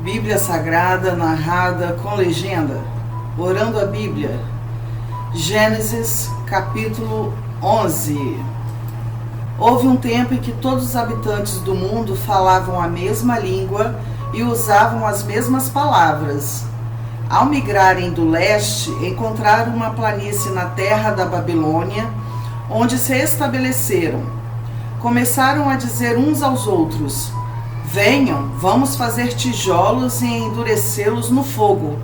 Bíblia Sagrada narrada com legenda. Orando a Bíblia. Gênesis capítulo 11. Houve um tempo em que todos os habitantes do mundo falavam a mesma língua e usavam as mesmas palavras. Ao migrarem do leste, encontraram uma planície na terra da Babilônia, onde se estabeleceram. Começaram a dizer uns aos outros: venham, vamos fazer tijolos e endurecê-los no fogo.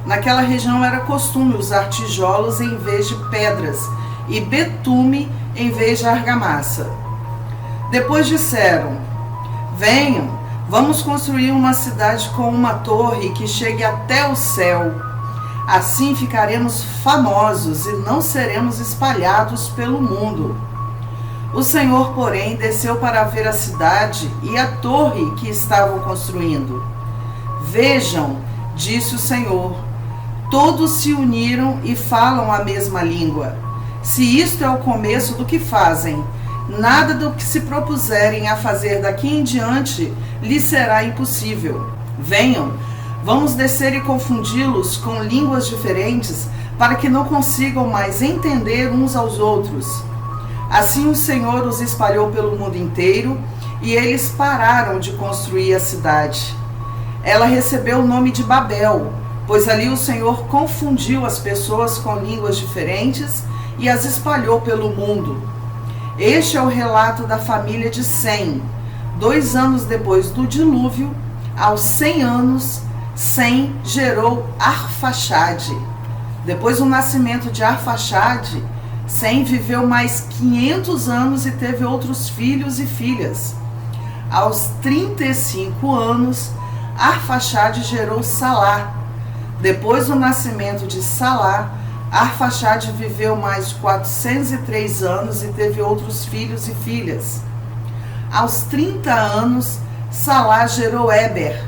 Naquela região era costume usar tijolos em vez de pedras e betume em vez de argamassa. Depois disseram: venham, vamos construir uma cidade com uma torre que chegue até o céu. Assim ficaremos famosos e não seremos espalhados pelo mundo. O Senhor, porém, desceu para ver a cidade e a torre que estavam construindo. Vejam, disse o Senhor, todos se uniram e falam a mesma língua. Se isto é o começo do que fazem, nada do que se propuserem a fazer daqui em diante lhes será impossível. Venham, vamos descer e confundi-los com línguas diferentes, para que não consigam mais entender uns aos outros. Assim o Senhor os espalhou pelo mundo inteiro, e eles pararam de construir a cidade. Ela recebeu o nome de Babel, pois ali o Senhor confundiu as pessoas com línguas diferentes e as espalhou pelo mundo. Este é o relato da família de Sem. 2 anos depois do dilúvio, aos 100 anos, Sem gerou Arfaxade. Depois do nascimento de Arfaxade, Sem viveu mais 500 anos e teve outros filhos e filhas. Aos 35 anos, Arfaxade gerou Salá. Depois do nascimento de Salá, Arfaxade viveu mais 403 anos e teve outros filhos e filhas. Aos 30 anos, Salá gerou Éber.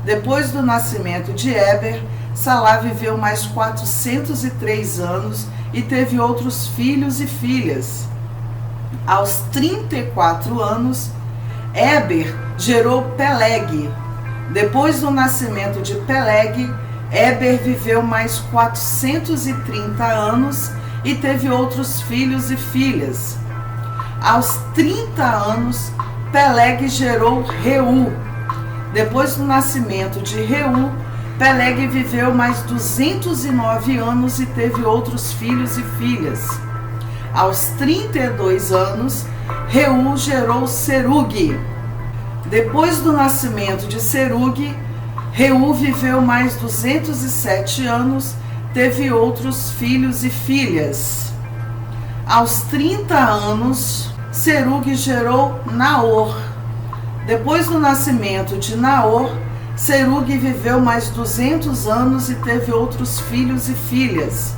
Depois do nascimento de Éber, Salá viveu mais 403 anos e teve outros filhos e filhas. Aos 34 anos, Éber gerou Peleg. Depois do nascimento de Peleg, Éber viveu mais 430 anos e teve outros filhos e filhas. Aos 30 anos, Peleg gerou Reu. Depois do nascimento de Reu, Peleg viveu mais 209 anos e teve outros filhos e filhas. Aos 32 anos, Reu gerou Serug. Depois do nascimento de Serug, Reu viveu mais 207 anos, teve outros filhos e filhas. Aos 30 anos, Serug gerou Naor. Depois do nascimento de Naor, Serug viveu mais 200 anos e teve outros filhos e filhas.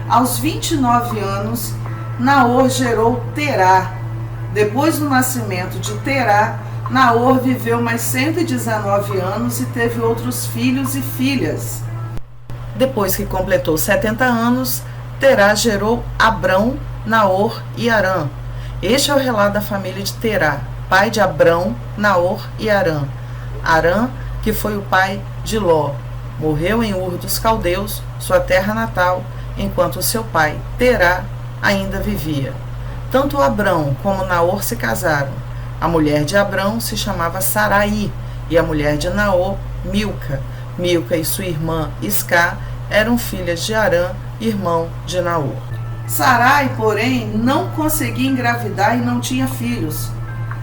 Aos 29 anos, Naor gerou Terá. Depois do nascimento de Terá, Naor viveu mais 119 anos e teve outros filhos e filhas. Depois que completou 70 anos, Terá gerou Abrão, Naor e Harã. Este é o relato da família de Terá, pai de Abrão, Naor e Harã. Harã, que foi o pai de Ló, morreu em Ur dos Caldeus, sua terra natal, enquanto seu pai, Terá, ainda vivia. Tanto Abrão como Naor se casaram. A mulher de Abrão se chamava Sarai, e a mulher de Naor, Milca. Milca e sua irmã Iscá eram filhas de Harã, irmão de Naor. Sarai, porém, não conseguia engravidar e não tinha filhos.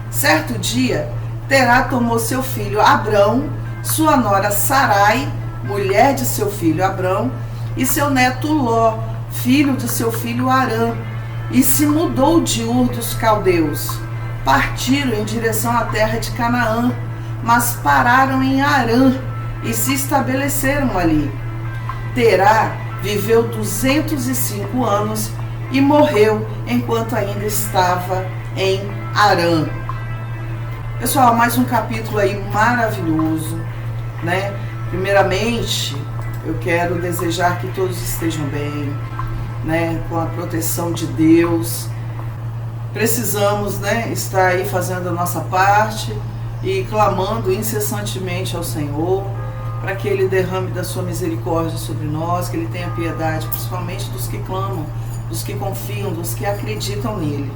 Certo dia, Terá tomou seu filho Abrão, sua nora Sarai, mulher de seu filho Abrão, e seu neto Ló, filho de seu filho Harã, e se mudou de Ur dos Caldeus. Partiram em direção à terra de Canaã, mas pararam em Harã e se estabeleceram ali. Terá viveu 205 anos e morreu enquanto ainda estava em Harã. Pessoal, mais um capítulo aí maravilhoso, né? Primeiramente, eu quero desejar que todos estejam bem, né? Com a proteção de Deus. Precisamos, né, estar aí fazendo a nossa parte e clamando incessantemente ao Senhor, para que Ele derrame da sua misericórdia sobre nós, que Ele tenha piedade, principalmente dos que clamam, dos que confiam, dos que acreditam nele.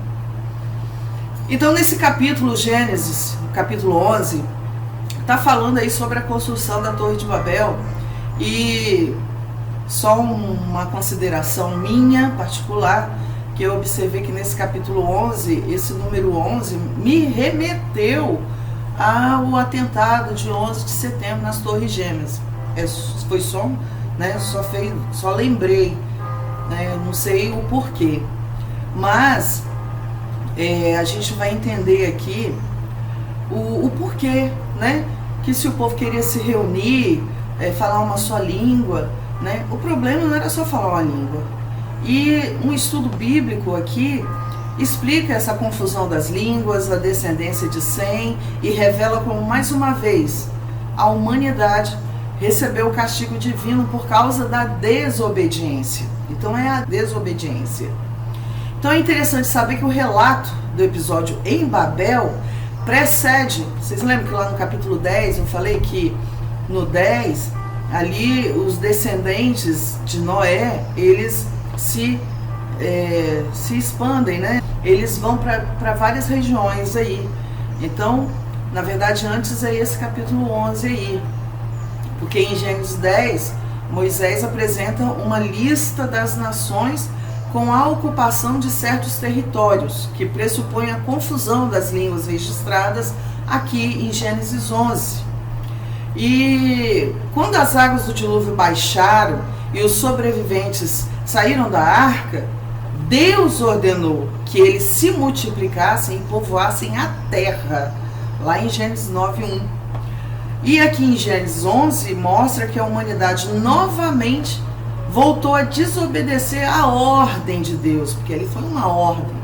Então, nesse capítulo, Gênesis, capítulo 11, está falando aí sobre a construção da Torre de Babel. E só uma consideração minha, particular, que eu observei que nesse capítulo 11, esse número 11, me remeteu ao atentado de 11 de setembro nas Torres Gêmeas. Foi só, né, só lembrei, né, eu não sei o porquê. Mas a gente vai entender aqui o porquê, né? Que se o povo queria se reunir, falar uma só língua, né? O problema não era só falar uma língua. E um estudo bíblico aqui explica essa confusão das línguas, a descendência de Sem, e revela como, mais uma vez, a humanidade recebeu o castigo divino por causa da desobediência. Então é a desobediência. Então é interessante saber que o relato do episódio em Babel precede. Vocês lembram que lá no capítulo 10 eu falei que no 10, ali os descendentes de Noé, eles se expandem, né? Eles vão para várias regiões aí. Então, na verdade, antes é esse capítulo 11 aí. Porque em Gênesis 10, Moisés apresenta uma lista das nações com a ocupação de certos territórios, que pressupõe a confusão das línguas registradas aqui em Gênesis 11. E quando as águas do dilúvio baixaram e os sobreviventes saíram da arca, Deus ordenou que eles se multiplicassem e povoassem a terra, lá em Gênesis 9:1. E aqui em Gênesis 11 mostra que a humanidade novamente voltou a desobedecer a ordem de Deus, porque ali foi uma ordem.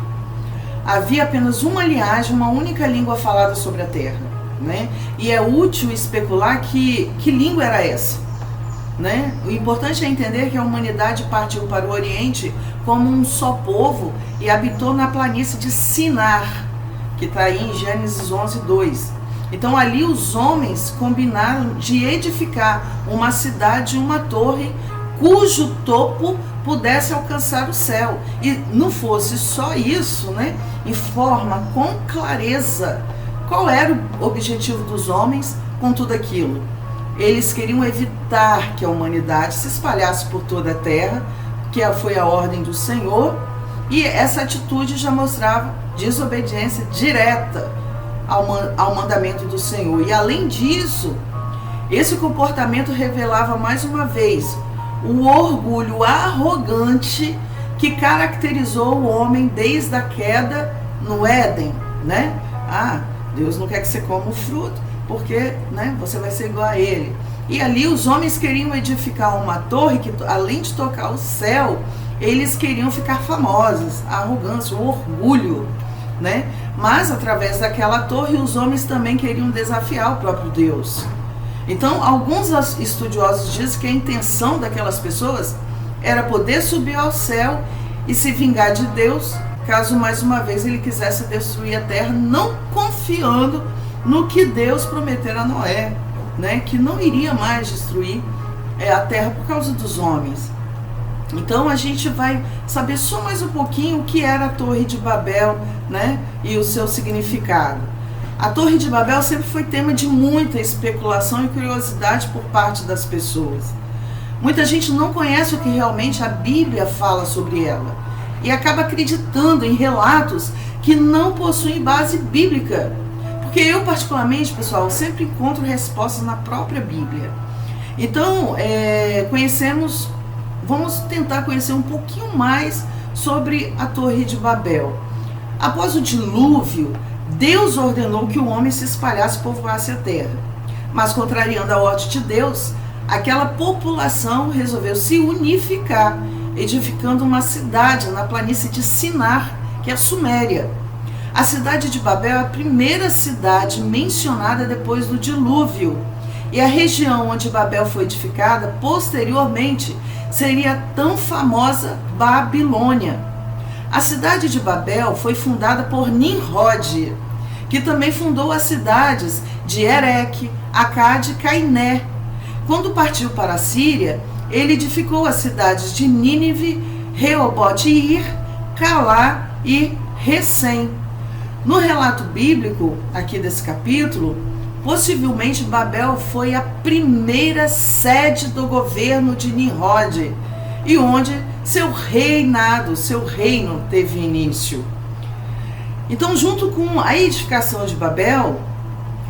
Havia apenas uma linhagem, uma única língua falada sobre a terra, né? E é útil especular que língua era essa, né? O importante é entender que a humanidade partiu para o Oriente como um só povo e habitou na planície de Sinar, que está aí em Gênesis 11:2. Então ali os homens combinaram de edificar uma cidade e uma torre cujo topo pudesse alcançar o céu. E não fosse só isso, né? Informa com clareza qual era o objetivo dos homens com tudo aquilo. Eles queriam evitar que a humanidade se espalhasse por toda a terra, que foi a ordem do Senhor, e essa atitude já mostrava desobediência direta ao mandamento do Senhor. E além disso, esse comportamento revelava mais uma vez o orgulho arrogante que caracterizou o homem desde a queda no Éden, né? Deus não quer que você coma o fruto, porque, né, você vai ser igual a ele. E ali os homens queriam edificar uma torre que, além de tocar o céu, eles queriam ficar famosos, a arrogância, o orgulho, né? Mas através daquela torre os homens também queriam desafiar o próprio Deus. Então, alguns estudiosos dizem que a intenção daquelas pessoas era poder subir ao céu e se vingar de Deus, caso mais uma vez ele quisesse destruir a terra, não confiando no que Deus prometera a Noé, né, que não iria mais destruir a terra por causa dos homens. Então a gente vai saber só mais um pouquinho o que era a Torre de Babel, né, e o seu significado. A Torre de Babel sempre foi tema de muita especulação e curiosidade por parte das pessoas. Muita gente não conhece o que realmente a Bíblia fala sobre ela e acaba acreditando em relatos que não possuem base bíblica. Porque eu, particularmente, pessoal, sempre encontro respostas na própria Bíblia. Então, vamos tentar conhecer um pouquinho mais sobre a Torre de Babel. Após o dilúvio, Deus ordenou que o homem se espalhasse e povoasse a terra. Mas, contrariando a ordem de Deus, aquela população resolveu se unificar, edificando uma cidade na planície de Sinar, que é a Suméria. A cidade de Babel é a primeira cidade mencionada depois do dilúvio. E a região onde Babel foi edificada, posteriormente, seria a tão famosa Babilônia. A cidade de Babel foi fundada por Nimrod, que também fundou as cidades de Ereque, Acade e Cainé. Quando partiu para a Síria, ele edificou as cidades de Nínive, Reobote-ir, Calá e Recém. No relato bíblico, aqui desse capítulo, possivelmente Babel foi a primeira sede do governo de Nimrod e onde seu reino teve início. Então, junto com a edificação de Babel,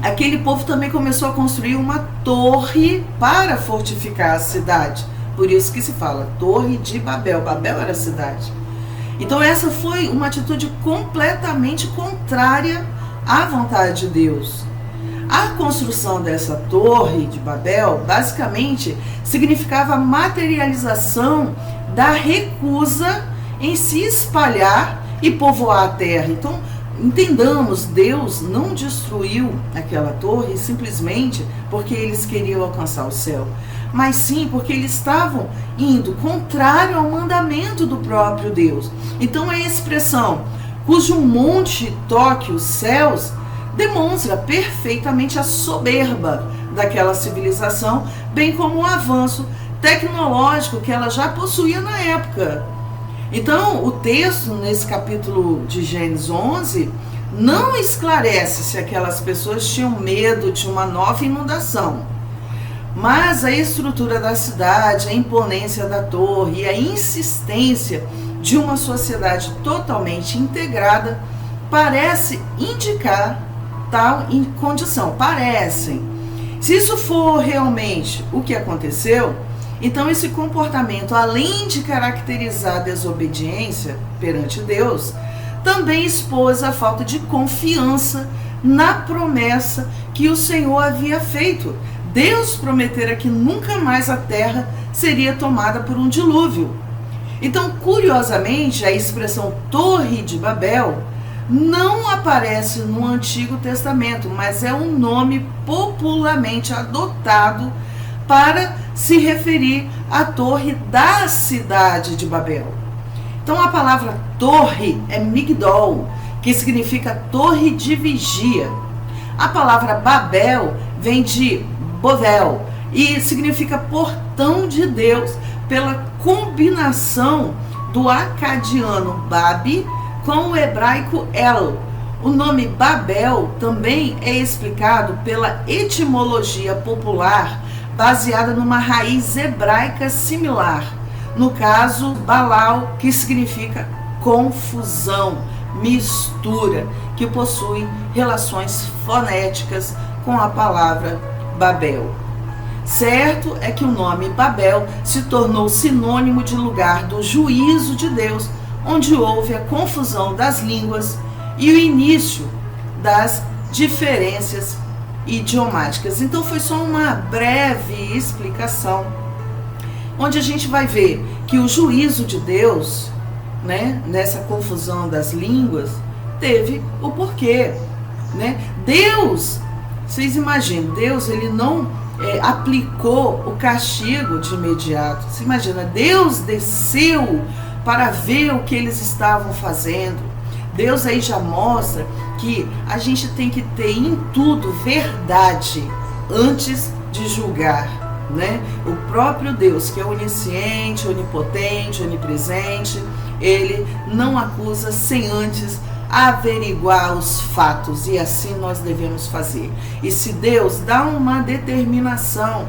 aquele povo também começou a construir uma torre para fortificar a cidade. Por isso que se fala Torre de Babel. Babel era a cidade. Então essa foi uma atitude completamente contrária à vontade de Deus. A construção dessa Torre de Babel, basicamente, significava a materialização da recusa em se espalhar e povoar a terra. Então, entendamos, Deus não destruiu aquela torre simplesmente porque eles queriam alcançar o céu, mas sim porque eles estavam indo contrário ao mandamento do próprio Deus. Então a expressão cujo monte toque os céus demonstra perfeitamente a soberba daquela civilização, bem como o avanço tecnológico que ela já possuía na época. Então, o texto, nesse capítulo de Gênesis 11, não esclarece se aquelas pessoas tinham medo de uma nova inundação. Mas a estrutura da cidade, a imponência da torre e a insistência de uma sociedade totalmente integrada parece indicar tal condição. Parecem. Se isso for realmente o que aconteceu, então esse comportamento, além de caracterizar a desobediência perante Deus, também expôs a falta de confiança na promessa que o Senhor havia feito. Deus prometera que nunca mais a terra seria tomada por um dilúvio. Então, curiosamente, a expressão Torre de Babel não aparece no Antigo Testamento, mas é um nome popularmente adotado para se referir à torre da cidade de Babel. Então a palavra torre é Migdol, que significa torre de vigia. A palavra Babel vem de Bovel e significa portão de Deus, pela combinação do acadiano Babi com o hebraico El. O nome Babel também é explicado pela etimologia popular baseada numa raiz hebraica similar. No caso, Balal, que significa confusão, mistura, que possui relações fonéticas com a palavra Babel. Certo é que o nome Babel se tornou sinônimo de lugar do juízo de Deus, onde houve a confusão das línguas e o início das diferenças idiomáticas. Então foi só uma breve explicação, onde a gente vai ver que o juízo de Deus, nessa confusão das línguas, teve o porquê. Deus, vocês imaginam, Deus ele não aplicou o castigo de imediato. Você imagina, Deus desceu para ver o que eles estavam fazendo. Deus aí já mostra que a gente tem que ter em tudo verdade antes de julgar, O próprio Deus, que é onisciente, onipotente, onipresente, ele não acusa sem antes averiguar os fatos, e assim nós devemos fazer. E se Deus dá uma determinação,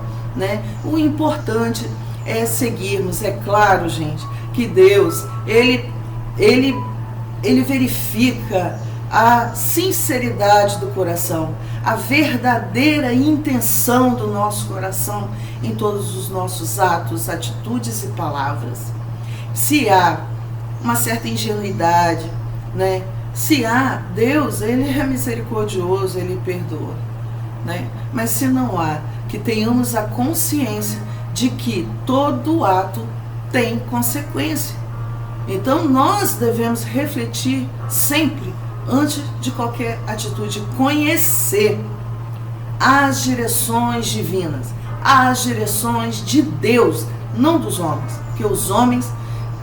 o importante é seguirmos. É claro, gente, que Deus, ele verifica a sinceridade do coração, a verdadeira intenção do nosso coração em todos os nossos atos, atitudes e palavras. Se há uma certa ingenuidade, se há, Deus, ele é misericordioso, ele perdoa, Mas se não há, que tenhamos a consciência de que todo ato tem consequência. Então nós devemos refletir sempre, antes de qualquer atitude, conhecer as direções divinas, as direções de Deus, não dos homens, porque os homens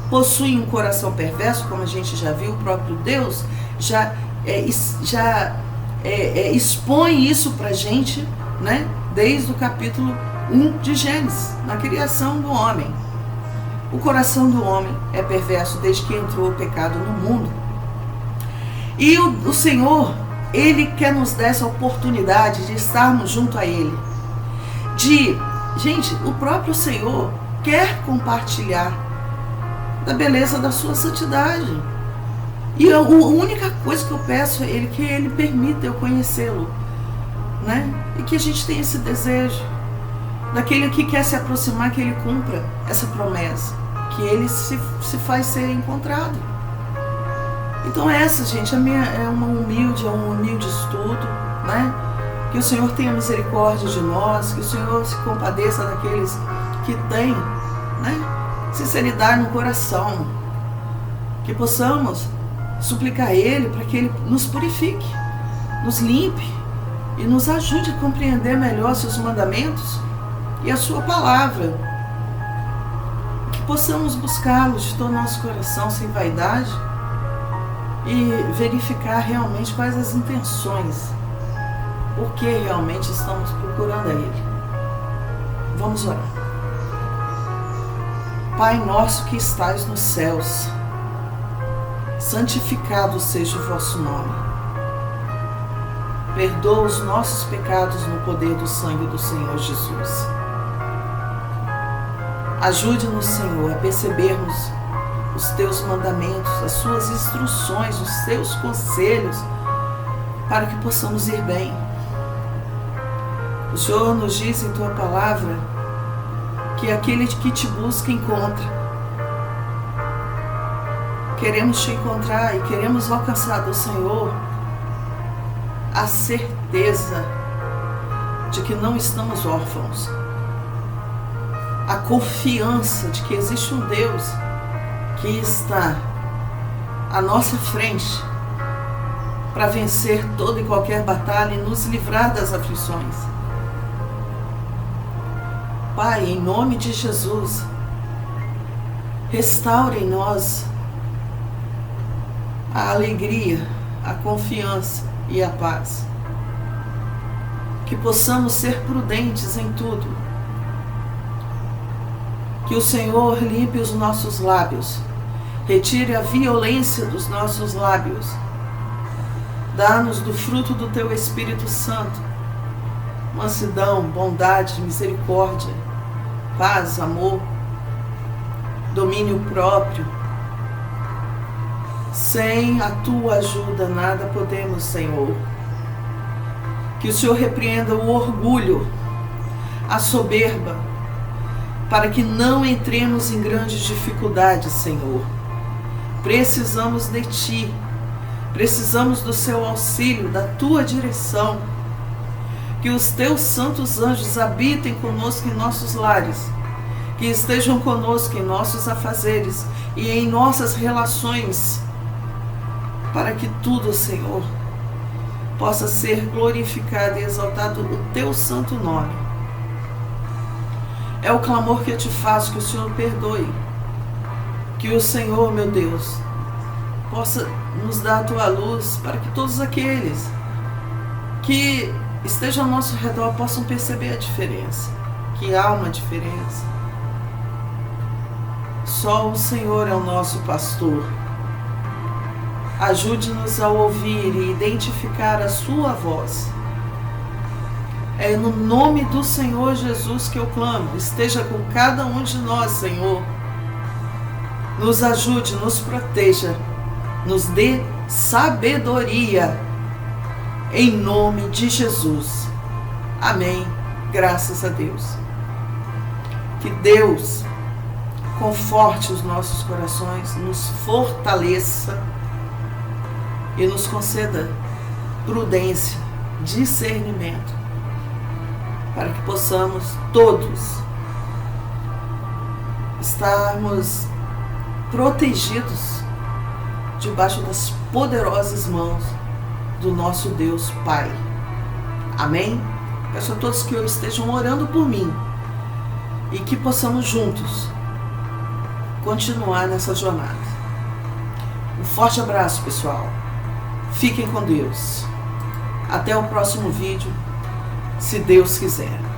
possuem um coração perverso, como a gente já viu. O próprio Deus já expõe isso para a gente, né? Desde o capítulo 1 de Gênesis, na criação do homem. O coração do homem é perverso desde que entrou o pecado no mundo. E o Senhor, Ele quer nos dar essa oportunidade de estarmos junto a Ele. Gente, o próprio Senhor quer compartilhar da beleza da sua santidade. E a única coisa que eu peço a Ele é que Ele permita eu conhecê-lo, né? E que a gente tenha esse desejo daquele que quer se aproximar, que Ele cumpra essa promessa, que Ele se faz ser encontrado. Então essa, gente, é um humilde estudo, né? Que o Senhor tenha misericórdia de nós, que o Senhor se compadeça daqueles que têm, né, sinceridade no coração, que possamos suplicar a Ele para que Ele nos purifique, nos limpe e nos ajude a compreender melhor seus mandamentos e a sua palavra. Que possamos buscá-lo de todo o nosso coração sem vaidade e verificar realmente quais as intenções, por que realmente estamos procurando a Ele. Vamos orar. Pai nosso que estais nos céus, santificado seja o vosso nome. Perdoa os nossos pecados no poder do sangue do Senhor Jesus. Ajude-nos, Senhor, a percebermos os teus mandamentos, as suas instruções, os teus conselhos, para que possamos ir bem. O Senhor nos diz em tua palavra que aquele que te busca encontra. Queremos te encontrar e queremos alcançar do Senhor a certeza de que não estamos órfãos, a confiança de que existe um Deus que está à nossa frente para vencer toda e qualquer batalha e nos livrar das aflições. Pai, em nome de Jesus, restaure em nós a alegria, a confiança e a paz. Que possamos ser prudentes em tudo. Que o Senhor limpe os nossos lábios, retire a violência dos nossos lábios. Dá-nos do fruto do Teu Espírito Santo, mansidão, bondade, misericórdia, paz, amor, domínio próprio. Sem a Tua ajuda nada podemos, Senhor. Que o Senhor repreenda o orgulho, a soberba, para que não entremos em grandes dificuldades, Senhor. Precisamos de Ti, precisamos do Seu auxílio, da Tua direção. Que os Teus santos anjos habitem conosco em nossos lares, que estejam conosco em nossos afazeres e em nossas relações, para que tudo, Senhor, possa ser glorificado e exaltado o Teu santo nome. É o clamor que eu te faço, que o Senhor perdoe, que o Senhor, meu Deus, possa nos dar a Tua luz, para que todos aqueles que estejam ao nosso redor possam perceber a diferença, que há uma diferença. Só o Senhor é o nosso pastor. Ajude-nos a ouvir e identificar a Sua voz. É no nome do Senhor Jesus que eu clamo. Esteja com cada um de nós, Senhor. Nos ajude, nos proteja, nos dê sabedoria. Em nome de Jesus. Amém. Graças a Deus. Que Deus conforte os nossos corações, nos fortaleça e nos conceda prudência, discernimento, para que possamos todos estarmos protegidos debaixo das poderosas mãos do nosso Deus Pai. Amém? Peço a todos que estejam orando por mim e que possamos juntos continuar nessa jornada. Um forte abraço, pessoal. Fiquem com Deus. Até o próximo vídeo, se Deus quiser.